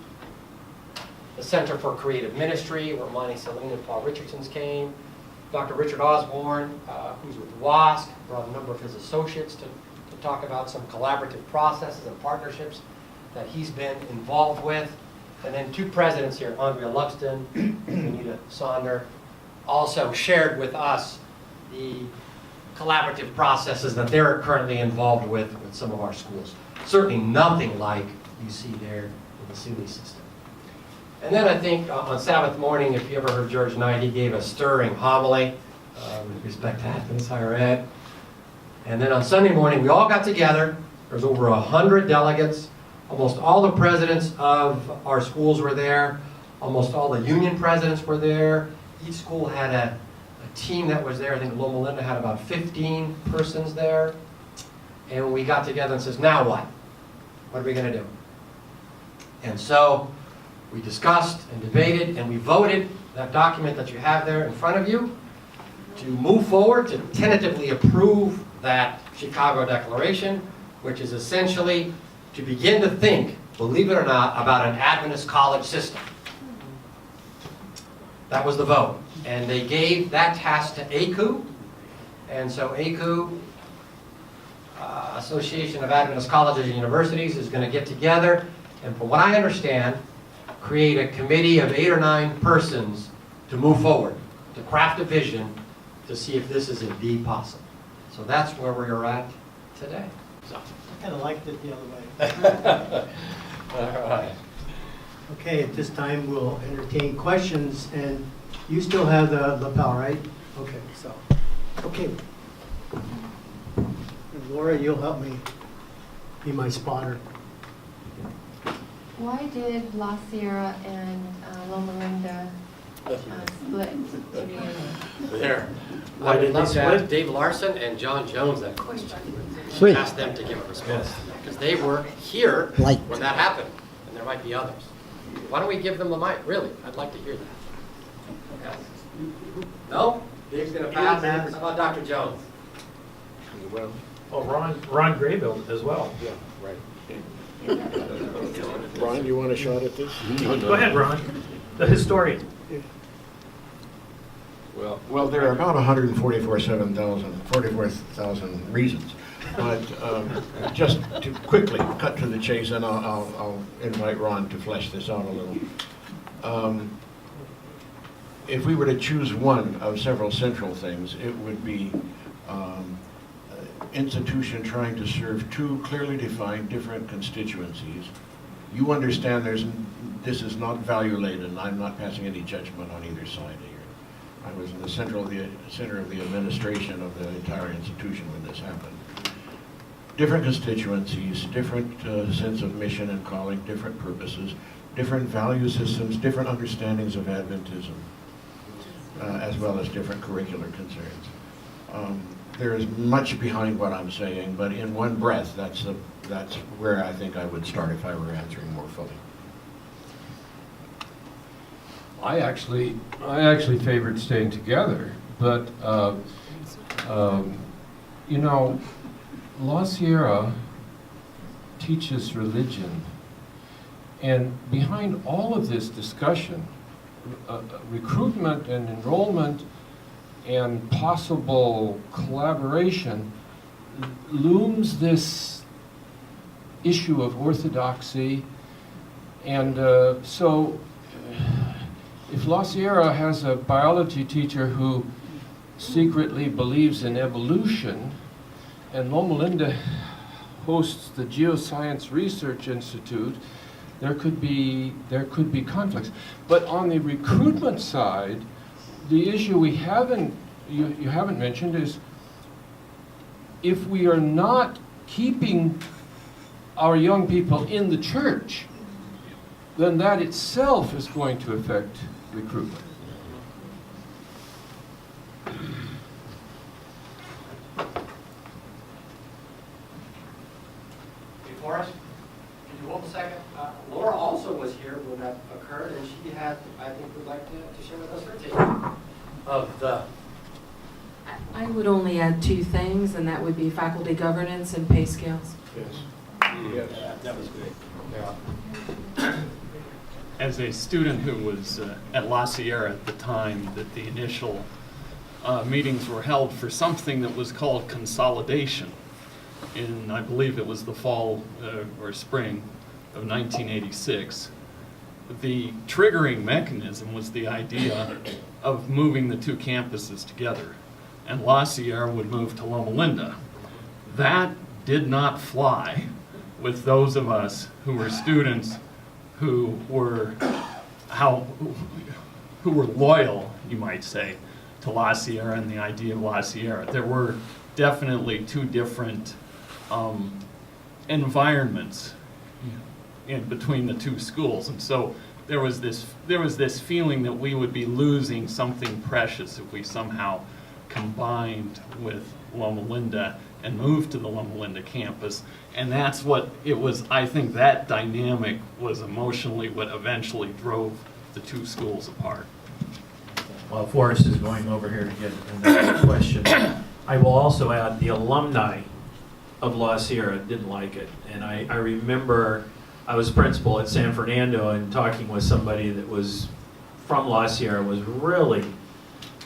the Center for Creative Ministry, where Monty Celine and Paul Richardsons came. Dr. Richard Osborne, who's with WASC, brought a number of his associates to talk about some collaborative processes and partnerships that he's been involved with. And then 2 presidents here, Andrea Luxton and Anita Sonder, also shared with us the collaborative processes that they're currently involved with some of our schools. Certainly nothing like you see there in the SUNY system. And then I think on Sabbath morning, if you ever heard George Knight, he gave a stirring homily with respect to Adventist higher ed. And then on Sunday morning, we all got together. There was over 100 delegates. Almost all the presidents of our schools were there. Almost all the union presidents were there. Each school had a team that was there. I think Loma Linda had about 15 persons there. And we got together and says, now what? What are we going to do? And so we discussed and debated and we voted that document that you have there in front of you to move forward to tentatively approve that Chicago Declaration, which is essentially to begin to think, believe it or not, about an Adventist college system. That was the vote. And they gave that task to ACU. And so ACU, Association of Adventist Colleges and Universities, is going to get together and, from what I understand, create a committee of 8 or 9 persons to move forward, to craft a vision to see if this is indeed possible. So that's where we are at today. So. I kind of liked it the other way. All right. Okay, at this time, we'll entertain questions, and you still have the lapel, right? Okay, so, okay. And Laura, you'll help me be my spotter. Why did La Sierra and Loma Linda Split community. There. Why I would did they love to ask split? Dave Larson and John Jones that question. Sweet. Ask them to give a response. Because they were here Light. when that happened, and there might be others. Why don't we give them the mic? Really, I'd like to hear that. Okay. No? Dave's gonna pass. How about Dr. Jones? Oh, Ron Graybill as well. Yeah, right. Ron, you want a shot at this? Go ahead, Ron, the historian. Well, there are about 44,000 reasons. But just to quickly cut to the chase, and I'll invite Ron to flesh this out a little. If we were to choose one of several central things, it would be institution trying to serve two clearly defined different constituencies. You understand this is not value-laden. I'm not passing any judgment on either side here. I was in the center of the administration of the entire institution when this happened. Different constituencies, different sense of mission and calling, different purposes, different value systems, different understandings of Adventism, as well as different curricular concerns. There is much behind what I'm saying, but in one breath, that's where I think I would start if I were answering more fully. I actually favored staying together, but you know, La Sierra teaches religion, and behind all of this discussion, recruitment and enrollment and possible collaboration, looms this issue of orthodoxy. And so if La Sierra has a biology teacher who secretly believes in evolution, and Loma Linda hosts the Geoscience Research Institute, there could be conflicts. But on the recruitment side, the issue you haven't mentioned is, if we are not keeping our young people in the church, then that itself is going to affect recruitment. Before us, can you hold a second? Laura also was here when that occurred, and she had, I think, would like to share with us her take of the. I would only add two things, and that would be faculty governance and pay scales. Yes. That was good. Yeah. As a student who was at La Sierra at the time that the initial meetings were held for something that was called consolidation in, I believe it was the fall or spring of 1986, the triggering mechanism was the idea of moving the two campuses together, and La Sierra would move to Loma Linda. That did not fly with those of us who were students who were loyal, you might say, to La Sierra and the idea of La Sierra. There were definitely two different environments in between the two schools, and so there was this feeling that we would be losing something precious if we somehow combined with Loma Linda and moved to the Loma Linda campus. And that's what it was. I think that dynamic was emotionally what eventually drove the two schools apart. While Forrest is going over here to get another question, I will also add the alumni of La Sierra didn't like it. And I remember I was principal at San Fernando, and talking with somebody that was from La Sierra was really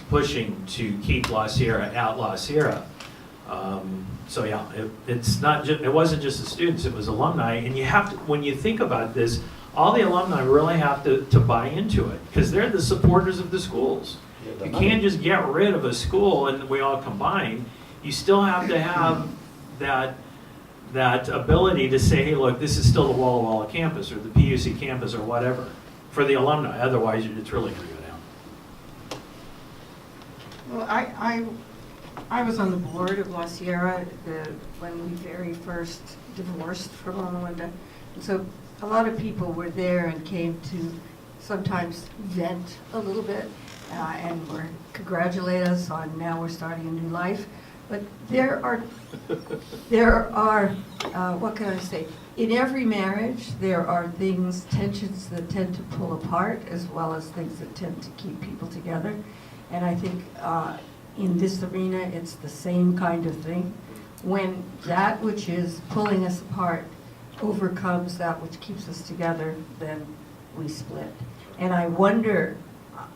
pushing to keep La Sierra at La Sierra. So yeah, it wasn't just the students, it was alumni. And you have to, when you think about this, all the alumni really have to buy into it, because they're the supporters of the schools. You can't just get rid of a school and we all combine. You still have to have that ability to say, hey, look, this is still the Walla Walla campus or the PUC campus or whatever for the alumni. Otherwise, it's really going to go down. Well, I was on the board of La Sierra when we very first divorced from Loma Linda. And so a lot of people were there and came to sometimes vent a little bit and congratulate us on now we're starting a new life. But there are, what can I say? In every marriage, there are tensions that tend to pull apart, as well as things that tend to keep people together. And I think in this arena, it's the same kind of thing. When that which is pulling us apart overcomes that which keeps us together, then we split. And I wonder,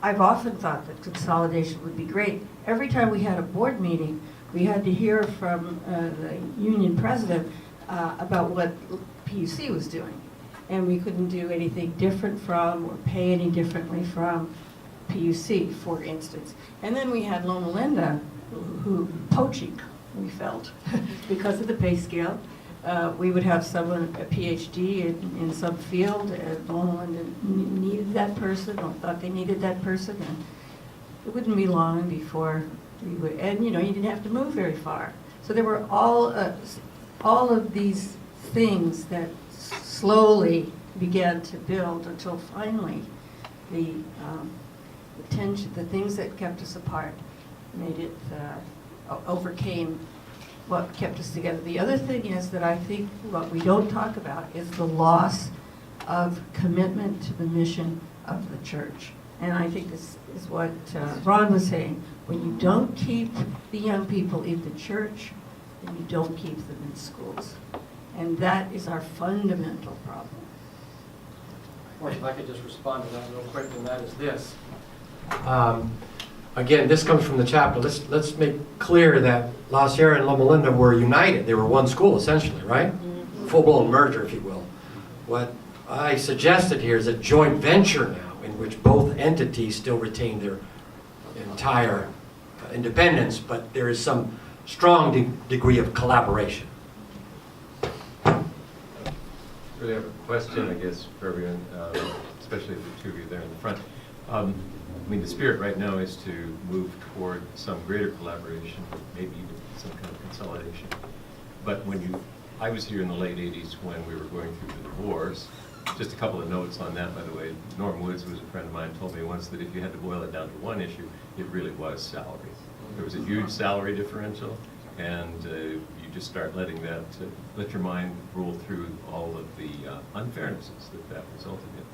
I've often thought that consolidation would be great. Every time we had a board meeting, we had to hear from the union president about what PUC was doing. And we couldn't do anything different from or pay any differently from PUC, for instance. And then we had Loma Linda, who poaching, we felt, because of the pay scale. We would have someone, a PhD in some field, and Loma Linda needed that person or thought they needed that person. And it wouldn't be long before we would, and you didn't have to move very far. So there were all of these things that slowly began to build until finally the tension, the things that kept us apart, made it overcame what kept us together. The other thing is that I think what we don't talk about is the loss of commitment to the mission of the church. And I think this is what Ron was saying. When you don't keep the young people in the church, then you don't keep them in schools. And that is our fundamental problem. Or if I could just respond to that real quick, and that is this. Again, this comes from the chapter. Let's make clear that La Sierra and Loma Linda were united. They were one school, essentially, right? Mm-hmm. Full-blown merger, if you will. What I suggested here is a joint venture now, in which both entities still retain their entire independence, but there is some strong degree of collaboration. Really have a question, I guess, for everyone, especially the two of you there in the front. I mean, the spirit right now is to move toward some greater collaboration, maybe even some kind of consolidation. But I was here in the late 80s when we were going through the divorce. Just a couple of notes on that, by the way. Norm Woods, who was a friend of mine, told me once that if you had to boil it down to one issue, it really was salary. There was a huge salary differential, and you just start letting that, let your mind roll through all of the unfairnesses that resulted in.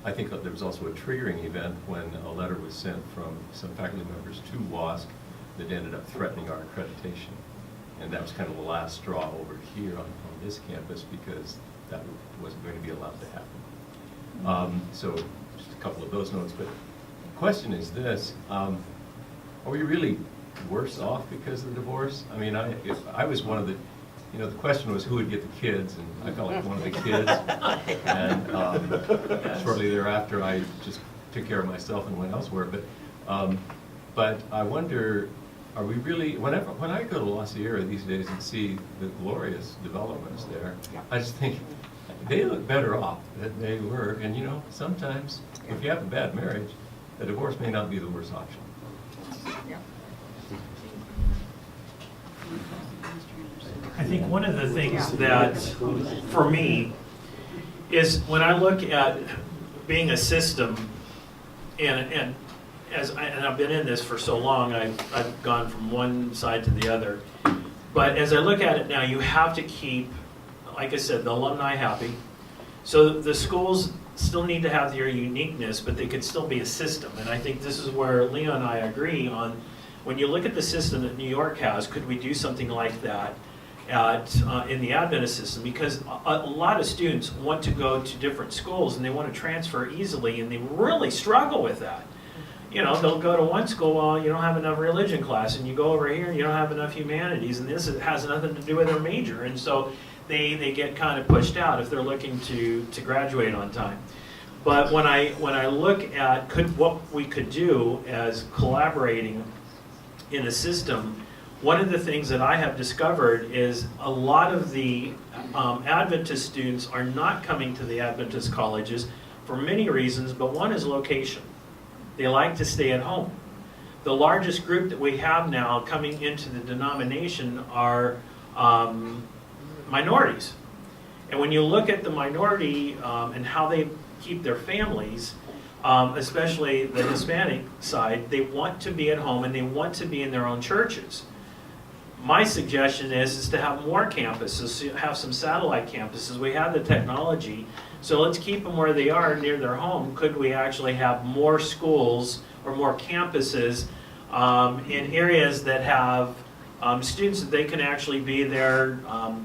I think that there was also a triggering event when a letter was sent from some faculty members to WASC that ended up threatening our accreditation. And that was kind of the last straw over here on this campus, because that wasn't going to be allowed to happen. So just a couple of those notes. But the question is this, are we really worse off because of the divorce? I mean, I was one of the, the question was who would get the kids, and I felt like one of the kids. And shortly thereafter, I just took care of myself and went elsewhere. But I wonder, are we really, when I go to La Sierra these days and see the glorious developments there, I just think they look better off than they were. And sometimes if you have a bad marriage, a divorce may not be the worst option. Yeah. I think one of the things that, for me, is when I look at being a system, and I've been in this for so long, I've gone from one side to the other. But as I look at it now, you have to keep, like I said, the alumni happy. So the schools still need to have their uniqueness, but they could still be a system. And I think this is where Leo and I agree on, when you look at the system that New York has, could we do something like that in the Adventist system? Because a lot of students want to go to different schools and they want to transfer easily, and they really struggle with that. They'll go to one school, well, you don't have enough religion class, and you go over here and you don't have enough humanities, and this has nothing to do with their major, and so they get kind of pushed out if they're looking to graduate on time. But when I look at what we could do as collaborating in a system, one of the things that I have discovered is a lot of the Adventist students are not coming to the Adventist colleges for many reasons, but one is location. They like to stay at home. The largest group that we have now coming into the denomination are minorities. And when you look at the minority and how they keep their families, especially the Hispanic side, they want to be at home and they want to be in their own churches. My suggestion is to have more campuses, have some satellite campuses. We have the technology, so let's keep them where they are, near their home. Could we actually have more schools or more campuses in areas that have students that they can actually be there,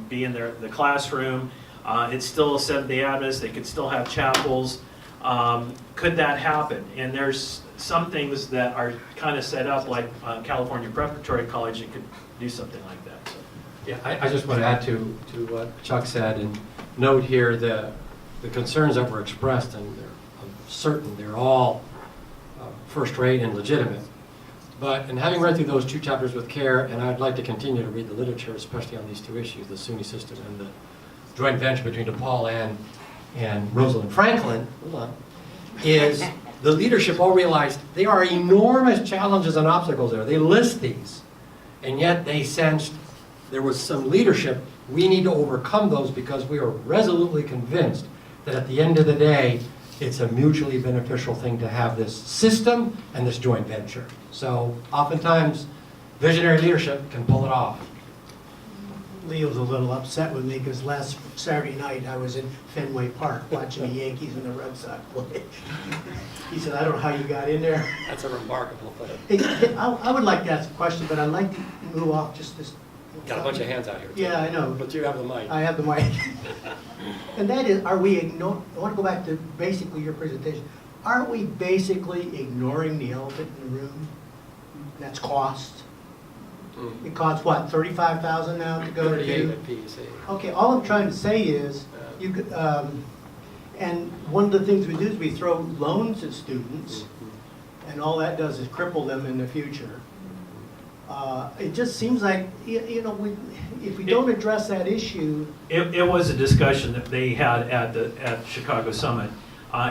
be in the classroom? It's still a Seventh-day Adventist. They could still have chapels. Could that happen? And there's some things that are kind of set up, like California Preparatory College, that could do something like that. So. Yeah, I just want to add to what Chuck said and note here the concerns that were expressed, and I'm certain they're all first-rate and legitimate. But in having read through those 2 chapters with care, and I'd like to continue to read the literature, especially on these 2 issues, the SUNY system and the joint venture between DePaul and Rosalind Franklin, is the leadership all realized there are enormous challenges and obstacles there. They list these, and yet they sensed there was some leadership. We need to overcome those because we are resolutely convinced that at the end of the day, it's a mutually beneficial thing to have this system and this joint venture. So oftentimes, visionary leadership can pull it off. Leo's a little upset with me because last Saturday night I was in Fenway Park watching the Yankees and the Red Sox play. He said, I don't know how you got in there. That's a remarkable thing. Hey, I would like to ask a question, but I'd like to move off just this. Got a bunch of hands out here. Yeah, I know. But you have the mic. I have the mic. And that is, I want to go back to basically your presentation. Aren't we basically ignoring the elephant in the room? That's cost. It costs what, $35,000 now to go 38 to? at PEC. Okay, all I'm trying to say is, you could, and one of the things we do is we throw loans at students, and all that does is cripple them in the future. It just seems like, you know, if we don't address that issue. It was a discussion that they had at Chicago Summit.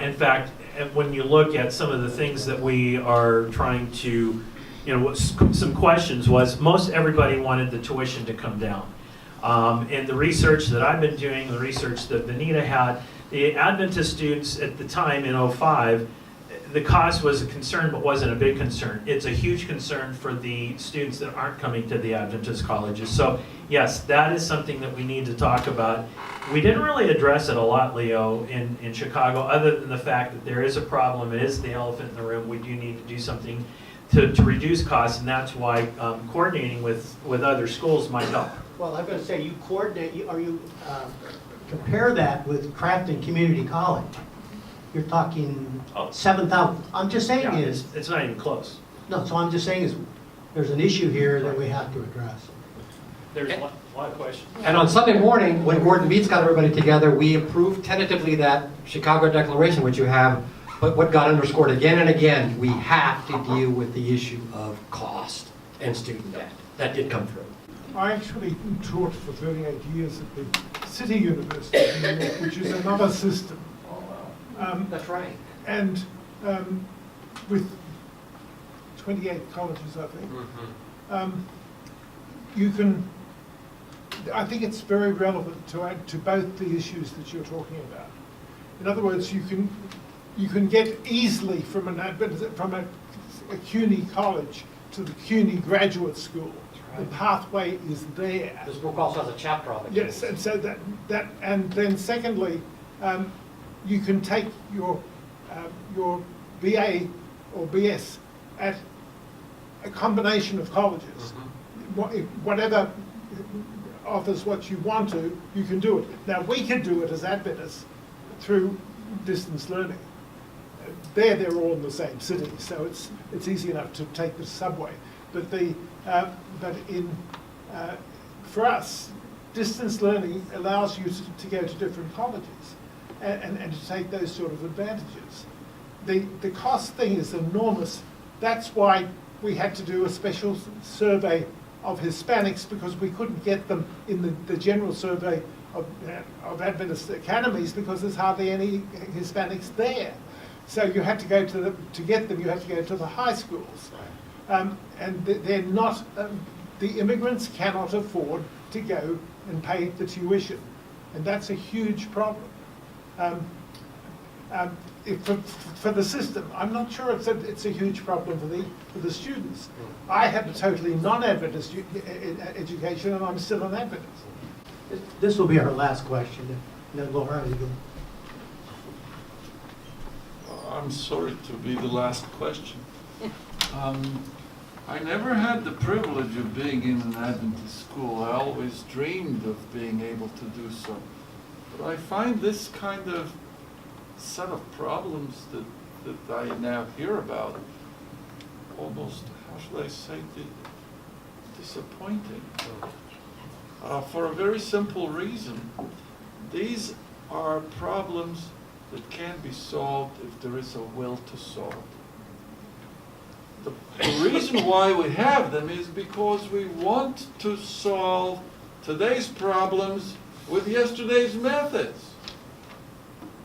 In fact, when you look at some of the things that we are trying to, you know, some questions was most everybody wanted the tuition to come down. And the research that I've been doing, the research that Benita had, the Adventist students at the time in 2005, the cost was a concern but wasn't a big concern. It's a huge concern for the students that aren't coming to the Adventist colleges. So yes, that is something that we need to talk about. We didn't really address it a lot, Leo, in Chicago, other than the fact that there is a problem. It is the elephant in the room. We do need to do something to reduce costs, and that's why coordinating with other schools might help. Well, I'm going to say you coordinate, compare that with Crafton Community College. You're talking 7,000. I'm just saying Yeah, is. it's not even close. No, so I'm just saying is, there's an issue here that we have to address. There's a lot of questions. And on Sunday morning, when Gordon Beats got everybody together, we approved tentatively that Chicago Declaration, which you have, but what got underscored again and again, we have to deal with the issue of cost and student debt. That did come through. I actually taught for 38 years at the City University of New York, which is another system. That's right. And with 28 colleges, I think, you can, I think it's very relevant to add to both the issues that you're talking about. In other words, you can get easily from a CUNY college to the CUNY graduate school. The pathway is there. This book also has a chapter on it. Yes, and so that and then secondly, you can take your BA or BS at a combination of colleges. Whatever offers what you want to, you can do it. Now we can do it as Adventists through distance learning. They're all in the same city, so it's easy enough to take the subway. But for us, distance learning allows you to go to different colleges and to take those sort of advantages. The cost thing is enormous. That's why we had to do a special survey of Hispanics, because we couldn't get them in the general survey of Adventist academies, because there's hardly any Hispanics there. So you had to go to get them, you had to go to the high schools. And they're not, the immigrants cannot afford to go and pay the tuition. And that's a huge problem. for the system. I'm not sure it's a huge problem for the students. I had a totally non-Adventist education, and I'm still an Adventist. This will be our last question. And then Laura, you go. I'm sorry to be the last question. I never had the privilege of being in an Adventist school. I always dreamed of being able to do so. But I find this kind of set of problems that I now hear about almost, how should I say, disappointing. For a very simple reason. These are problems that can be solved if there is a will to solve. The reason why we have them is because we want to solve today's problems with yesterday's methods.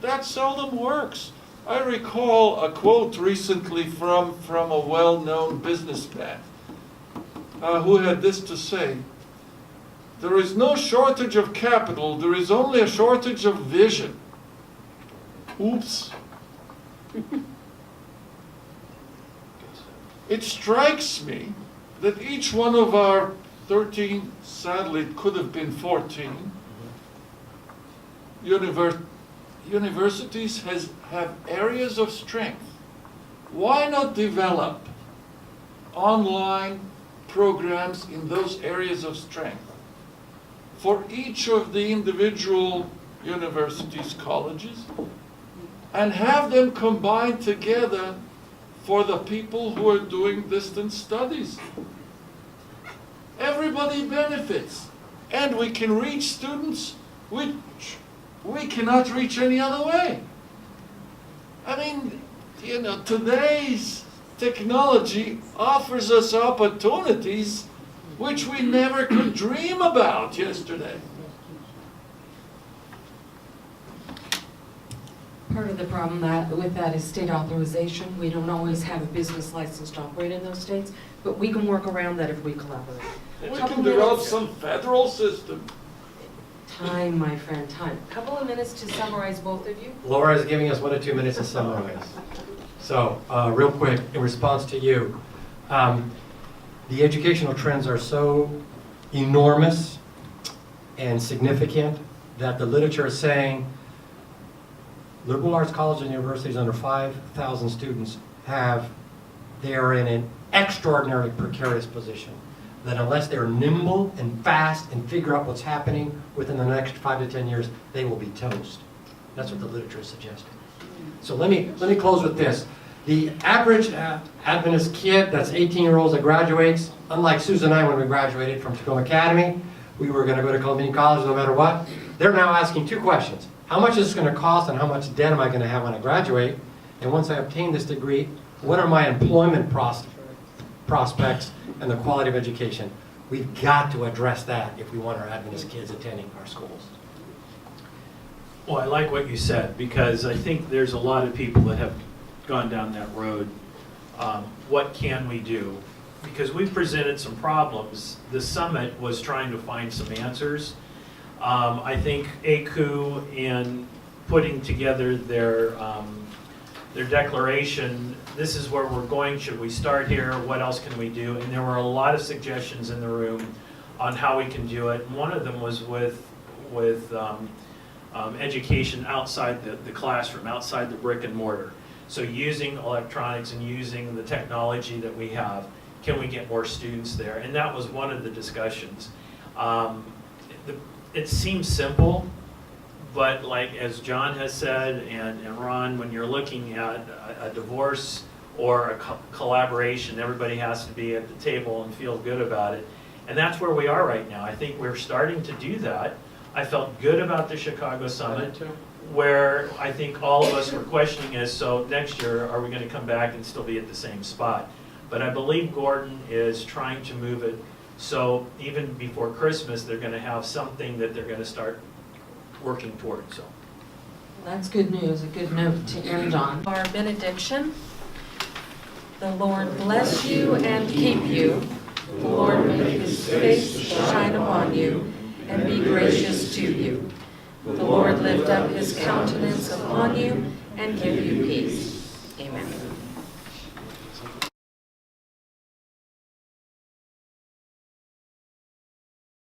That seldom works. I recall a quote recently from a well-known businessman who had this to say: "There is no shortage of capital, there is only a shortage of vision." Oops. It strikes me that each one of our 13, sadly it could have been 14, universities have areas of strength. Why not develop online programs in those areas of strength for each of the individual universities, colleges, and have them combined together for the people who are doing distance studies? Everybody benefits, and we can reach students which we cannot reach any other way. I mean, today's technology offers us opportunities which we never could dream about yesterday. Part of the problem with that is state authorization. We don't always have a business license to operate in those states, but we can work around that if we collaborate. We can develop some federal system. Time, my friend, time. Couple of minutes to summarize, both of you. Laura is giving us 1 or 2 minutes to summarize. So, real quick, in response to you, the educational trends are so enormous and significant that the literature is saying liberal arts colleges and universities under 5,000 students they are in an extraordinarily precarious position. That unless they're nimble and fast and figure out what's happening within the next 5 to 10 years, they will be toast. That's what the literature is suggesting. So let me close with this. The average Adventist kid that's 18-year-olds that graduates, unlike Susan and I when we graduated from Tacoma Academy, we were going to go to Columbia College no matter what. They're now asking 2 questions. How much is this going to cost, and how much debt am I going to have when I graduate? And once I obtain this degree, what are my employment prospects and the quality of education? We've got to address that if we want our Adventist kids attending our schools. Well, I like what you said, because I think there's a lot of people that have gone down that road. What can we do? Because we've presented some problems. The summit was trying to find some answers. I think ACU, in putting together their declaration, this is where we're going, should we start here, what else can we do? And there were a lot of suggestions in the room on how we can do it. And one of them was with education outside the classroom, outside the brick and mortar. So using electronics and using the technology that we have, can we get more students there? And that was one of the discussions. It seems simple, but like as John has said, and Ron, when you're looking at a divorce or a collaboration, everybody has to be at the table and feel good about it. And that's where we are right now. I think we're starting to do that. I felt good about the Chicago Summit, where I think all of us were questioning is, so next year, are we going to come back and still be at the same spot? But I believe Gordon is trying to move it so even before Christmas, they're going to have something that they're going to start working towards. So That's good news, a good note to end on. Our benediction. The Lord bless you and keep you. The Lord make his face shine upon you and be gracious to you. The Lord lift up his countenance upon you and give you peace. Amen.